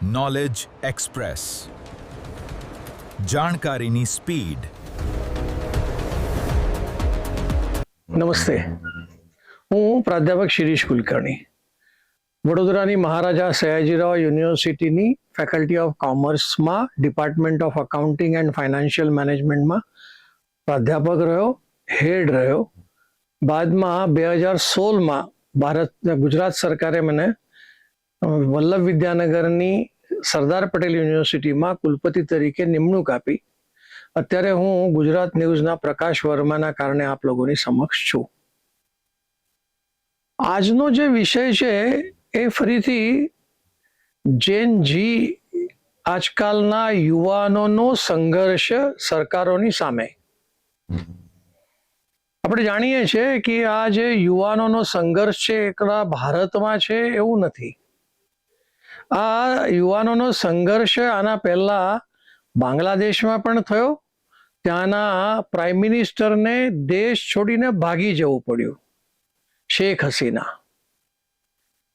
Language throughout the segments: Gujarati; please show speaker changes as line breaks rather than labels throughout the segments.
નોલેજ એક્સપ્રેસ, જાણકારીની સ્પીડ.
નમસ્તે, હું પ્રાધ્યાપક શિરીષ કુલકર્ણી, વડોદરાની મહારાજા સયાજીરાવ યુનિવર્સિટીની ફેકલ્ટી ઓફ કોમર્સમાં department of accounting and financial મેનેજમેન્ટમાં પ્રાધ્યાપક રહ્યો, હેડ રહ્યો. બાદમાં 2016માં ગુજરાત સરકારે મને વલ્લભ વિદ્યાનગરની સરદાર પટેલ યુનિવર્સિટીમાં કુલપતિ તરીકે નિમણૂક આપી. અત્યારે હું ગુજરાત ન્યૂઝના પ્રકાશ વર્માના કારણે આપ લોકોની સમક્ષ છું. આજનો જે વિષય છે એ ફરીથી જેન જી, આજકાલના યુવાનોનો સંઘર્ષ સરકારોની સામે. આપણે જાણીએ છીએ કે આ જે યુવાનોનો સંઘર્ષ છે એકલા ભારતમાં છે એવું નથી. આ યુવાનોનો સંઘર્ષ આના પહેલા બાંગ્લાદેશમાં પણ થયો. ત્યાંના પ્રાઇમ મિનિસ્ટરને દેશ છોડીને ભાગી જવું પડ્યું, શેખ હસીના.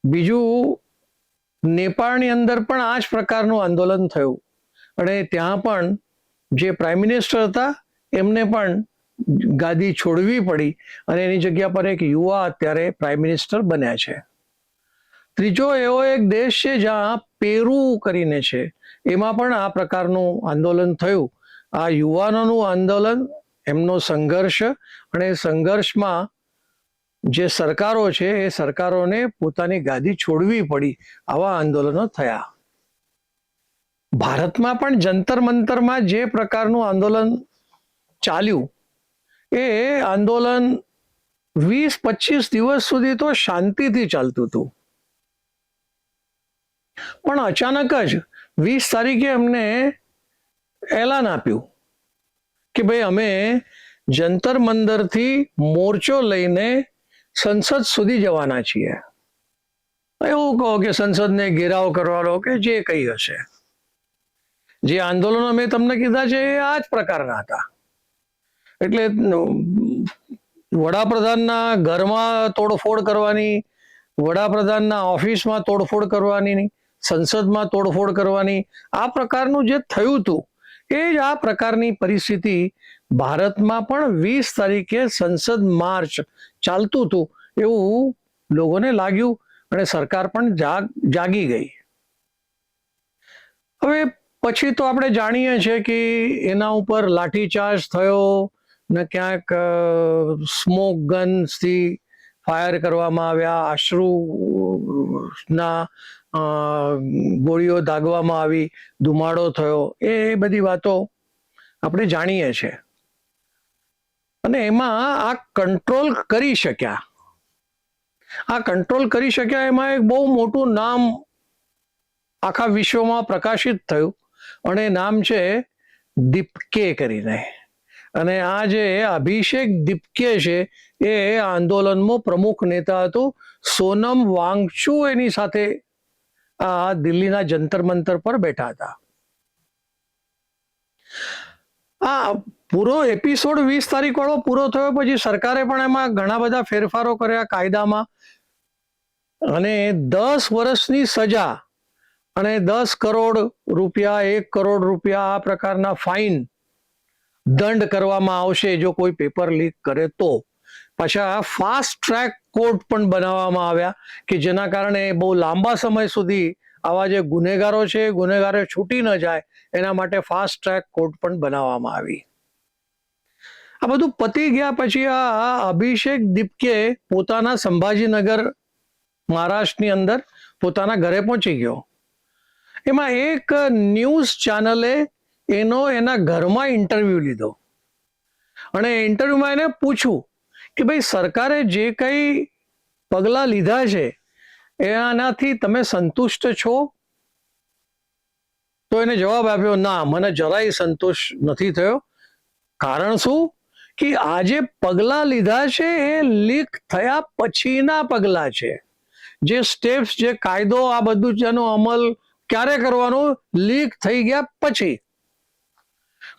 બીજું, નેપાળની અંદર પણ આ જ પ્રકારનું આંદોલન થયું અને ત્યાં પણ જે પ્રાઇમ મિનિસ્ટર હતા એમને પણ ગાદી છોડવી પડી અને એની જગ્યા પર એક યુવા અત્યારે પ્રાઇમ મિનિસ્ટર બન્યા છે. ત્રીજો એવો એક દેશ છે જ્યાં પેરુ કરીને છે, એમાં પણ આ પ્રકારનું આંદોલન થયું. આ યુવાનોનું આંદોલન, એમનો સંઘર્ષ, અને સંઘર્ષમાં જે સરકારો છે એ સરકારોને પોતાની ગાદી છોડવી પડી, આવા આંદોલનો થયા. ભારતમાં પણ જંતર મંતરમાં જે પ્રકારનું આંદોલન ચાલ્યું એ આંદોલન 20-25 દિવસ સુધી તો શાંતિથી ચાલતું હતું. પણ અચાનક જ 20 તારીખે અમને એલાન આપ્યું કે ભાઈ અમે જંતર મંતરથી મોરચો લઈને સંસદ સુધી જવાના છીએ. એવું કહો કે સંસદને ઘેરાવ કરવાનો કે જે કંઈ હશે. જે આંદોલનો મેં તમને કીધા છે એ આ જ પ્રકારના હતા. એટલે વડાપ્રધાનના ઘરમાં તોડફોડ કરવાની, વડાપ્રધાનના ઓફિસમાં તોડફોડ કરવાની, સંસદમાં તોડફોડ કરવાની, આ પ્રકારનું જે થયું હતું એ જ આ પ્રકારની પરિસ્થિતિ ભારતમાં પણ 20 તારીખે સંસદ માર્ચ ચાલતું હતું એવું લોકોને લાગ્યું અને સરકાર પણ જાગી ગઈ. હવે પછી તો આપણે જાણીએ છીએ કે એના ઉપર લાઠીચાર્જ થયો ને ક્યાંક સ્મોક ગન્સથી ફાયર કરવામાં આવ્યા, અશ્રુના ગોળીઓ દાગવામાં આવી, ધુમાડો થયો, એ બધી વાતો આપણે જાણીએ છીએ. અને એમાં આ કંટ્રોલ કરી શક્યા. એમાં એક બહુ મોટું નામ આખા વિશ્વમાં પ્રકાશિત થયું અને નામ છે દીપકે કરીને. અને આ જે અભિષેક દીપકે છે એ આંદોલનમાં પ્રમુખ નેતા હતું. સોનમ વાંગચુ એની સાથે આ દિલ્હીના જંતર મંતર પર બેઠા હતા. આ પૂરો એપિસોડ 20 તારીખ વાળો પૂરો થયો પછી સરકારે પણ એમાં ઘણા બધા ફેરફારો કર્યા કાયદામાં અને 10 વર્ષની સજા અને 10 કરોડ રૂપિયા, 1 કરોડ રૂપિયા આ પ્રકારના ફાઇન, દંડ કરવામાં આવશે જો કોઈ પેપર લીક કરે તો. પાછા ફાસ્ટ ટ્રેક કોર્ટ પણ બનાવવામાં આવ્યા કે જેના કારણે બહુ લાંબા સમય સુધી આવા જે ગુનેગારો છે ગુનેગારો છૂટી ન જાય એના માટે ફાસ્ટ ટ્રેક કોર્ટ પણ બનાવવામાં આવી. આ બધું પતી ગયા પછી આ અભિષેક દીપકે પોતાના સંભાજીનગર મહારાષ્ટ્રની અંદર પોતાના ઘરે પહોંચી ગયો. એમાં એક ન્યૂઝ ચેનલે એના ઘરમાં ઇન્ટરવ્યુ લીધો અને ઇન્ટરવ્યુમાં એને પૂછ્યું કે ભાઈ સરકારે જે કંઈ પગલાં લીધા છે એનાથી તમે સંતુષ્ટ છો? તો એને જવાબ આપ્યો, ના, મને જરાય સંતોષ નથી થયો. કારણ શું? કે આ જે પગલાં લીધા છે એ લીક થયા પછીના પગલાં છે. જે સ્ટેપ્સ, જે કાયદો, આ બધું જેનો અમલ ક્યારે કરવાનો? લીક થઈ ગયા પછી.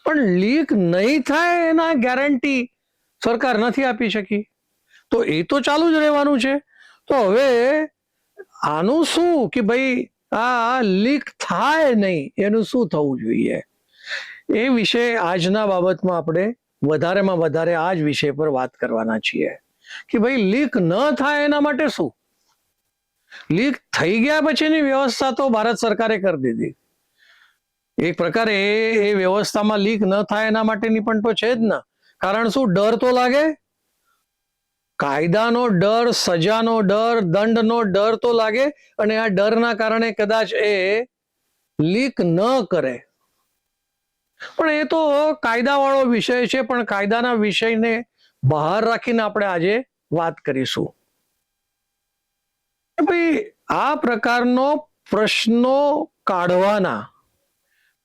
પણ લીક નહીં થાય એના ગેરંટી સરકાર નથી આપી શકી, તો એ તો ચાલુ જ રહેવાનું છે. તો હવે આનું શું કે ભાઈ આ લીક થાય નહીં એનું શું થવું જોઈએ, એ વિશે આજના બાબતમાં આપણે વધારેમાં વધારે આ જ વિષય પર વાત કરવાના છીએ કે ભાઈ લીક ન થાય એના માટે શું. લીક થઈ ગયા પછીની વ્યવસ્થા તો ભારત સરકારે કરી દીધી. એક પ્રકારે એ વ્યવસ્થામાં લીક ન થાય એના માટેની પણ તો છે જ ને. કારણ શું? ડર તો લાગે, કાયદાનો ડર, સજાનો ડર, દંડનો ડર તો લાગે, અને આ ડરના કારણે કદાચ એ લીક ન કરે. પણ એ તો કાયદાવાળો વિષય છે, પણ કાયદાના વિષયને બહાર રાખીને આપણે આજે વાત કરીશું. ભાઈ આ પ્રકારનો પ્રશ્નો કાઢવાના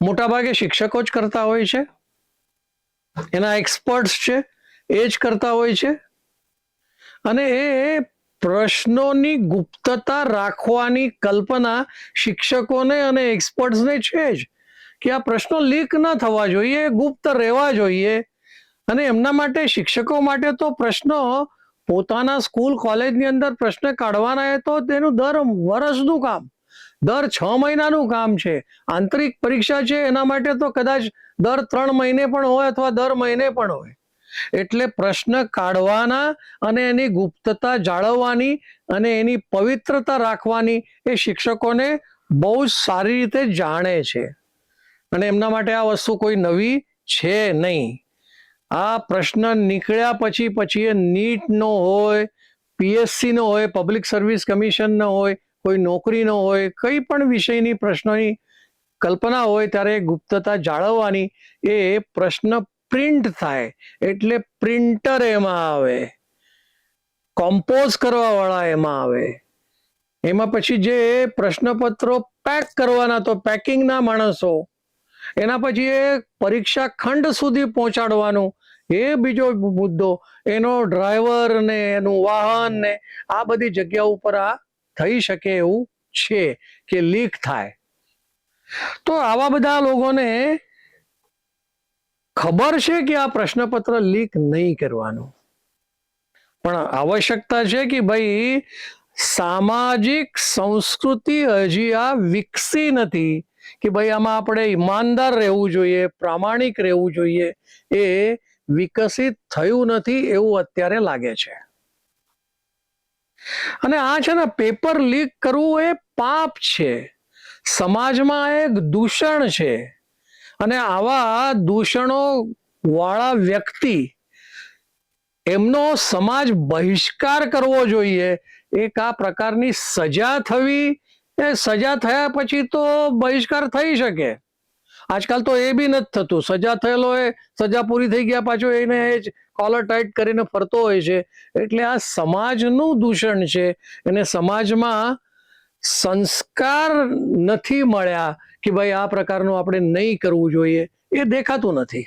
મોટાભાગે શિક્ષકો જ કરતા હોય છે, એના એક્સપર્ટ્સ છે એ જ કરતા હોય છે. અને એ પ્રશ્નોની ગુપ્તતા રાખવાની કલ્પના શિક્ષકોને અને એક્સપર્ટ્સને છે જ કે આ પ્રશ્નો લીક ન થવા જોઈએ, ગુપ્ત રહેવા જોઈએ. અને એમના માટે, શિક્ષકો માટે તો પ્રશ્નો પોતાના સ્કૂલ કોલેજની અંદર પ્રશ્ન કાઢવાના એ તો તેનું દર વર્ષનું કામ, દર 6 મહિનાનું કામ છે. આંતરિક પરીક્ષા છે એના માટે તો કદાચ દર 3 મહિને પણ હોય અથવા દર મહિને પણ હોય. એટલે પ્રશ્ન કાઢવાના અને એની ગુપ્તતા જાળવવાની અને એની પવિત્રતા રાખવાની એ શિક્ષકોને બહુ જ સારી રીતે જાણે છે. અને એમના માટે આ વસ્તુ કોઈ નવી છે નહીં. આ પ્રશ્ન નીકળ્યા પછી એ નીટનો હોય, પીએસસીનો હોય, પબ્લિક સર્વિસ કમિશનનો હોય, કોઈ નોકરીનો હોય, કઈ પણ વિષયની પ્રશ્નોની કલ્પના હોય ત્યારે ગુપ્તતા જાળવવાની. એ પ્રશ્ન પ્રિન્ટ થાય એટલે પ્રિન્ટર એમાં આવે, કોમ્પોઝ કરવા વાળા એમાં આવે, એમાં પછી જે પ્રશ્નપત્રો પેક કરવાના તો પેકિંગના માણસો, એના પછી એ પરીક્ષા ખંડ સુધી પહોંચાડવાનું એ બીજો મુદ્દો, એનો ડ્રાઈવર ને એનું વાહન ને આ બધી જગ્યા ઉપર આ થઈ શકે એવું છે કે લીક થાય. તો આવા બધા લોકોને ખબર છે કે આ પ્રશ્નપત્ર લીક નહીં કરવાનું, પણ આવશ્યકતા છે કે ભાઈ સામાજિક સંસ્કૃતિ હજી આ વિકસી નથી કે ભાઈ આમાં આપણે ઈમાનદાર રહેવું જોઈએ, પ્રામાણિક રહેવું જોઈએ. એ વિકસિત થયું નથી એવું અત્યારે લાગે છે. અને આ છે ને, પેપર લીક કરવું એ પાપ છે, સમાજમાં એક દૂષણ છે. અને આવા દૂષણો વાળા વ્યક્તિ, એમનો સમાજ બહિષ્કાર કરવો જોઈએ. એક આ પ્રકારની સજા થવી, એ સજા થયા પછી તો બહિષ્કાર થઈ શકે. આજકાલ તો એ બી નથી થતું. સજા થયેલો એ સજા પૂરી થઈ ગયા પાછો એને એ જ કોલર ટાઈટ કરીને ફરતો હોય છે. એટલે આ સમાજનું દૂષણ છે. એને સમાજમાં સંસ્કાર નથી મળ્યા કે ભાઈ આ પ્રકારનું આપણે નહીં કરવું જોઈએ, એ દેખાતું નથી.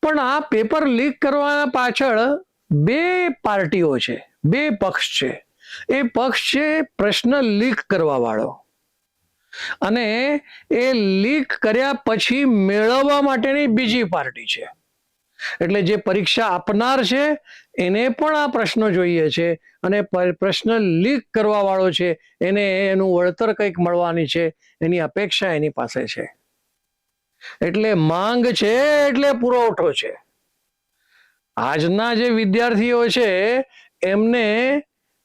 પણ આ પેપર લીક કરવાના પાછળ બે પાર્ટીઓ છે, બે પક્ષ છે. એ પક્ષ છે પ્રશ્ન લીક કરવા વાળો, અને એ લીક કર્યા પછી મેળવવા માટેની બીજી પાર્ટી છે. એટલે જે પરીક્ષા આપનાર છે એને પણ આ પ્રશ્નો જોઈએ છે, અને પ્રશ્ન લીક કરવા વાળો છે એને એનું વળતર કંઈક મળવાની છે, એની અપેક્ષા એની પાસે છે. એટલે માંગ છે એટલે પુરવઠો છે. આજના જે વિદ્યાર્થીઓ છે એમને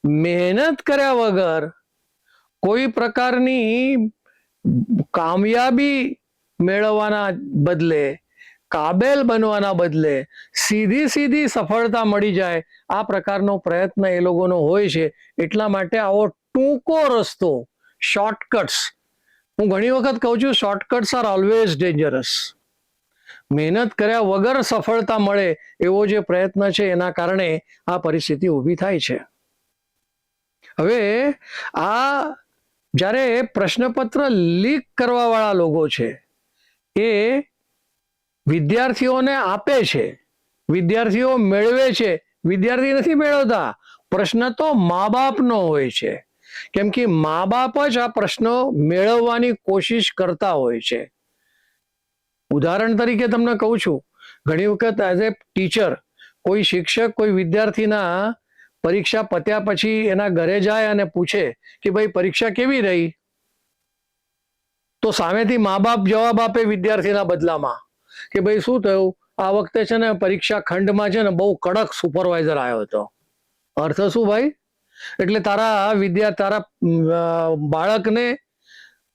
મહેનત કર્યા વગર, કોઈ પ્રકારની કામયાબી મેળવવાના બદલે, કાબેલ બનવાના બદલે સીધી સફળતા મળી જાય આ પ્રકારનો પ્રયત્ન એ લોકોનો હોય છે. એટલા માટે આવો ટૂંકો રસ્તો, શોર્ટકટ્સ, હું ઘણી વખત કહું છું, શોર્ટકટ્સ આર ઓલવેઝ ડેન્જરસ. મહેનત કર્યા વગર સફળતા મળે એવો જે પ્રયત્ન છે એના કારણે આ પરિસ્થિતિ ઊભી થાય છે. હવે આ જ્યારે પ્રશ્નપત્ર લીક કરવા વાળા લોકો છે એ વિદ્યાર્થીઓને આપે છે, વિદ્યાર્થીઓ મેળવે છે, વિદ્યાર્થી નથી મેળવતા. પ્રશ્ન તો મા બાપનો હોય છે, કેમ કે મા બાપ જ આ પ્રશ્નો મેળવવાની કોશિશ કરતા હોય છે. ઉદાહરણ તરીકે તમને કહું છું, ઘણી વખત એઝ એ ટીચર કોઈ શિક્ષક કોઈ વિદ્યાર્થીના પરીક્ષા પત્યા પછી એના ઘરે જાય અને પૂછે કે ભાઈ પરીક્ષા કેવી રહી, તો સામેથી મા બાપ જવાબ આપે વિદ્યાર્થીના બદલામાં કે ભાઈ શું થયું, આ વખતે છે ને પરીક્ષા ખંડમાં છે ને બહુ કડક સુપરવાઇઝર આવ્યો હતો. અર્થ શું ભાઈ? એટલે તારા બાળકને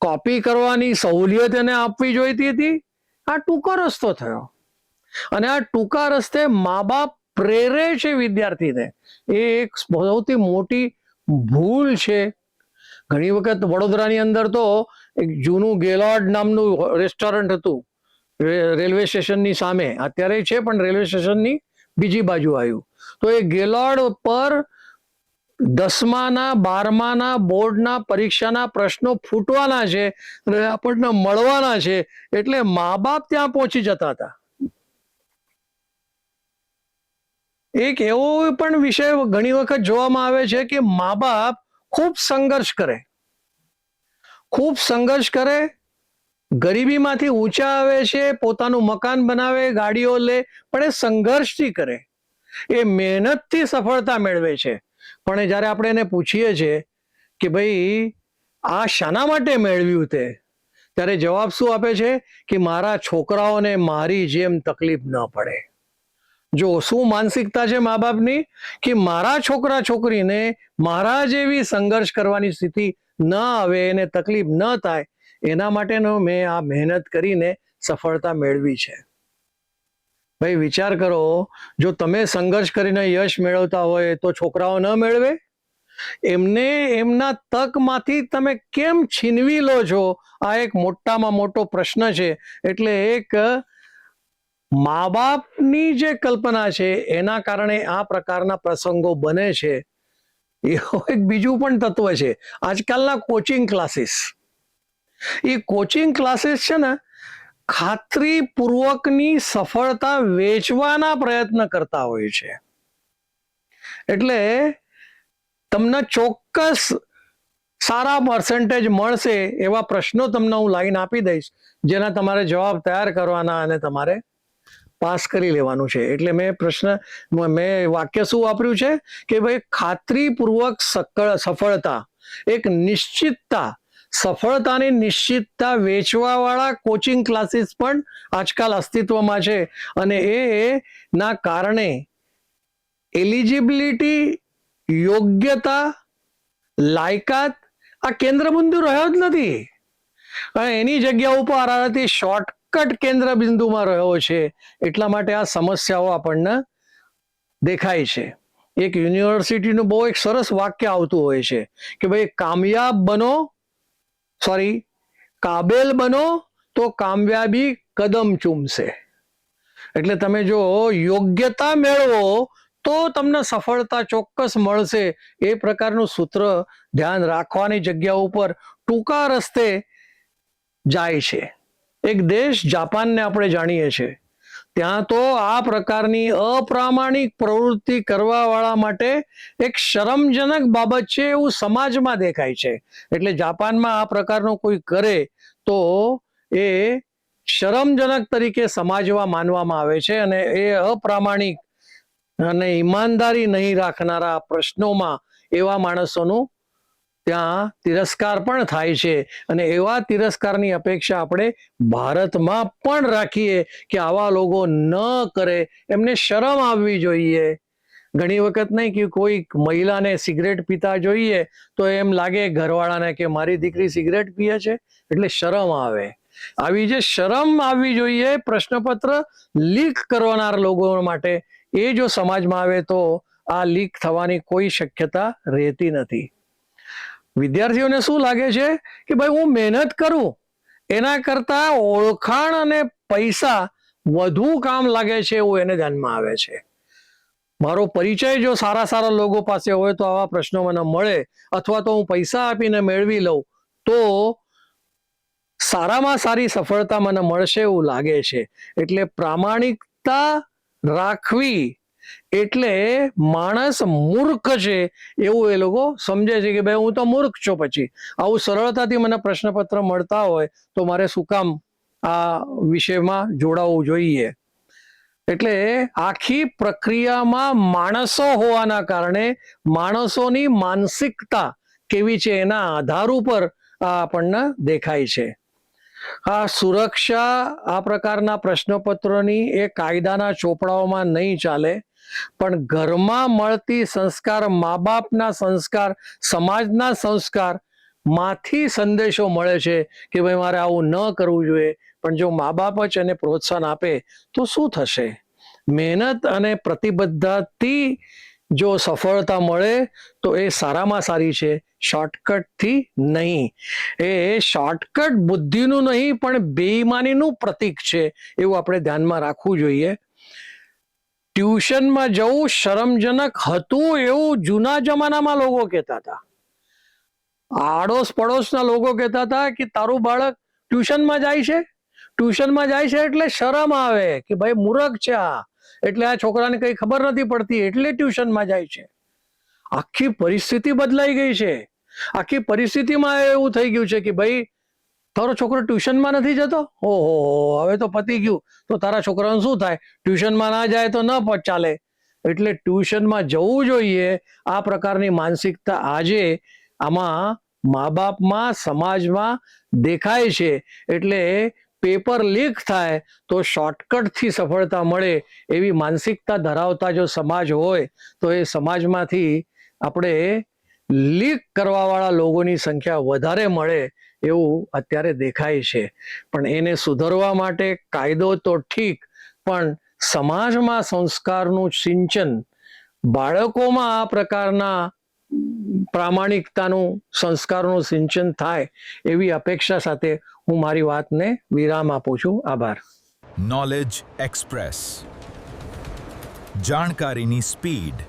કોપી કરવાની સહુલિયત એને આપવી જોઈતી હતી. આ ટૂંકો રસ્તો થયો, અને આ ટૂંકા રસ્તે મા બાપ પ્રેરે છે વિદ્યાર્થીને. એ એક સૌથી મોટી ભૂલ છે. ઘણી વખત વડોદરાની અંદર તો એક જૂનું ગેલોડ નામનું રેસ્ટોરન્ટ હતું રેલવે સ્ટેશનની સામે, અત્યારે છે પણ રેલવે સ્ટેશનની બીજી બાજુ આવ્યું. તો એ ગેલોડ પર 10માના 12માના બોર્ડના પરીક્ષાના પ્રશ્નો ફૂટવાના છે અને આપણને મળવાના છે, એટલે મા બાપ ત્યાં પહોંચી જતા હતા. એક એવો પણ વિષય ઘણી વખત જોવામાં આવે છે કે મા બાપ ખૂબ સંઘર્ષ કરે, ગરીબીમાંથી ઊંચા આવે છે, પોતાનું મકાન બનાવે, ગાડીઓ લે, પણ એ સંઘર્ષથી કરે, એ મહેનતથી સફળતા મેળવે છે. પણ જ્યારે આપણે એને પૂછીએ છીએ કે ભાઈ આ શાના માટે મેળવ્યું તે, ત્યારે જવાબ શું આપે છે કે મારા છોકરાઓને મારી જેમ તકલીફ ન પડે. જો શું માનસિકતા છે મા બાપની કે મારા છોકરા છોકરીને મારા જેવી સંઘર્ષ કરવાની સ્થિતિ ન આવે, એને તકલીફ ન થાય, એના માટેનો મેં આ મહેનત કરીને સફળતા મેળવી છે. ભાઈ વિચાર કરો, જો તમે સંઘર્ષ કરીને યશ મેળવતા હોય તો છોકરાઓ ન મેળવે? એમને એમના તકમાંથી તમે કેમ છીનવી લો છો? આ એક મોટામાં મોટો પ્રશ્ન છે. એટલે એક મા બાપની જે કલ્પના છે એના કારણે આ પ્રકારના પ્રસંગો બને છે. એવું એક બીજું પણ તત્વ છે, આજકાલના કોચિંગ ક્લાસીસ. એ કોચિંગ ક્લાસીસ છે ને ખાતરીપૂર્વકની સફળતા વેચવાના પ્રયત્ન કરતા હોય છે. એટલે તમને ચોક્કસ સારા પર્સન્ટેજ મળશે એવા પ્રશ્નો તમને હું લાઈન આપી દઈશ, જેના તમારે જવાબ તૈયાર કરવાના અને તમારે પાસ કરી લેવાનું છે. એટલે મેં વાક્ય શું વાપર્યું છે કે ભાઈ ખાતરીપૂર્વક સફળતા, એક નિશ્ચિતતા, સફળતાની નિશ્ચિતતા વેચવાવાળા કોચિંગ ક્લાસીસ પણ આજકાલ અસ્તિત્વમાં છે. અને એના કારણે એલિજિબિલિટી, યોગ્યતા, લાયકાત આ કેન્દ્રબિંદુ રહ્યો જ નથી. એની જગ્યા ઉપર આનાથી શોર્ટકટ કેન્દ્ર બિંદુમાં રહ્યો છે. એટલા માટે આ સમસ્યાઓ આપણને દેખાય છે. એક યુનિવર્સિટીનું બહુ એક સરસ વાક્ય આવતું હોય છે કે ભાઈ કાબેલ બનો તો કામયાબી કદમ ચૂમશે. એટલે તમે જો યોગ્યતા મેળવો તો તમને સફળતા ચોક્કસ મળશે. એ પ્રકારનું સૂત્ર ધ્યાન રાખવાની જગ્યા ઉપર ટૂંકા રસ્તે જાય છે. એક દેશ જાપાનને આપણે જાણીએ છીએ, ત્યાં તો આ પ્રકારની અપ્રામાણિક પ્રવૃત્તિ કરવા વાળા માટે એક શરમજનક બાબત છે એવું સમાજમાં દેખાય છે. એટલે જાપાનમાં આ પ્રકારનું કોઈ કરે તો એ શરમજનક તરીકે સમાજમાં માનવામાં આવે છે, અને એ અપ્રામાણિક અને ઈમાનદારી નહીં રાખનારા પ્રશ્નોમાં એવા માણસોનું ત્યાં તિરસ્કાર પણ થાય છે. અને એવા તિરસ્કારની અપેક્ષા આપણે ભારતમાં પણ રાખીએ કે આવા લોકો ન કરે, એમને શરમ આવવી જોઈએ. ઘણી વખત નહીં કે કોઈ મહિલાને સિગરેટ પીતા જોઈએ તો એમ લાગે ઘરવાળાને કે મારી દીકરી સિગરેટ પીએ છે, એટલે શરમ આવે. આવી જે શરમ આવવી જોઈએ પ્રશ્નપત્ર લીક કરવાના લોકો માટે, એ જો સમાજમાં આવે તો આ લીક થવાની કોઈ શક્યતા રહેતી નથી. વિદ્યાર્થીઓને શું લાગે છે કે ભાઈ હું મહેનત કરું એના કરતા ઓળખાણ અને પૈસા વધુ કામ લાગે છે, એવું એને ધ્યાનમાં આવે છે. મારો પરિચય જો સારા લોકો પાસે હોય તો આવા પ્રશ્નો મને મળે, અથવા તો હું પૈસા આપીને મેળવી લઉં તો સારામાં સારી સફળતા મને મળશે એવું લાગે છે. એટલે પ્રામાણિકતા રાખવી એટલે માણસ મૂર્ખ છે એવું એ લોકો સમજે છે કે ભાઈ હું તો મૂર્ખ છું, પછી આવું સરળતાથી મને પ્રશ્નપત્ર મળતા હોય તો મારે શું કામ આ વિષયમાં જોડાવવું જોઈએ. એટલે આખી પ્રક્રિયામાં માણસો હોવાના કારણે માણસોની માનસિકતા કેવી છે એના આધાર ઉપર આ આપણને દેખાય છે. આ સુરક્ષા આ પ્રકારના પ્રશ્નપત્રોની એ કાયદાના ચોપડાઓમાં નહીં ચાલે, પણ ઘરમાં મળતી સંસ્કાર, મા બાપના સંસ્કાર, સમાજના સંસ્કાર માંથી સંદેશો મળે છે કે ભાઈ મારે આવું ન કરવું જોઈએ. પણ જો મા બાપ જ એને પ્રોત્સાહન આપે તો શું થશે? મહેનત અને પ્રતિબદ્ધતાથી જો સફળતા મળે તો એ સારામાં સારી છે, શોર્ટકટથી નહીં. એ શોર્ટકટ બુદ્ધિનું નહીં પણ બેઈમાનીનું પ્રતીક છે, એવું આપણે ધ્યાનમાં રાખવું જોઈએ. ટ્યુશનમાં જવું શરમજનક હતું એવું જૂના જમાનામાં લોકો કહેતા હતા. આડોશ પડોશના લોકો કહેતા હતા કે તારું બાળક ટ્યુશનમાં જાય છે, ટ્યુશનમાં જાય છે એટલે શરમ આવે કે ભાઈ મૂર્ખ છે આ, એટલે આ છોકરાને કઈ ખબર નથી પડતી એટલે ટ્યુશનમાં જાય છે. આખી પરિસ્થિતિ બદલાઈ ગઈ છે. આખી પરિસ્થિતિમાં એવું થઈ ગયું છે કે ભાઈ તારો છોકરો ટ્યુશનમાં નથી જતો, ઓહો હવે તો પતી ગયું, તો તારા છોકરાનું શું થાય? ટ્યુશનમાં ના જાય તો ન ચાલે, એટલે ટ્યુશનમાં જવું જોઈએ. આ પ્રકારની માનસિકતા આજે આમાં મા બાપમાં, સમાજમાં દેખાય છે. એટલે પેપર લીક થાય તો શોર્ટકટથી સફળતા મળે એવી માનસિકતા ધરાવતા જો સમાજ હોય તો એ સમાજમાંથી આપણે લીક કરવાવાળા લોકોની સંખ્યા વધારે મળે એવું અત્યારે દેખાય છે. પણ એને સુધારવા માટે કાયદો તો ઠીક, પણ સમાજમાં સંસ્કારનું સિંચન, બાળકોમાં આ પ્રકારના પ્રામાણિકતાનું, સંસ્કારનું સિંચન થાય એવી અપેક્ષા સાથે હું મારી વાતને વિરામ આપું છું. આભાર.
નોલેજ એક્સપ્રેસ, જાણકારીની સ્પીડ.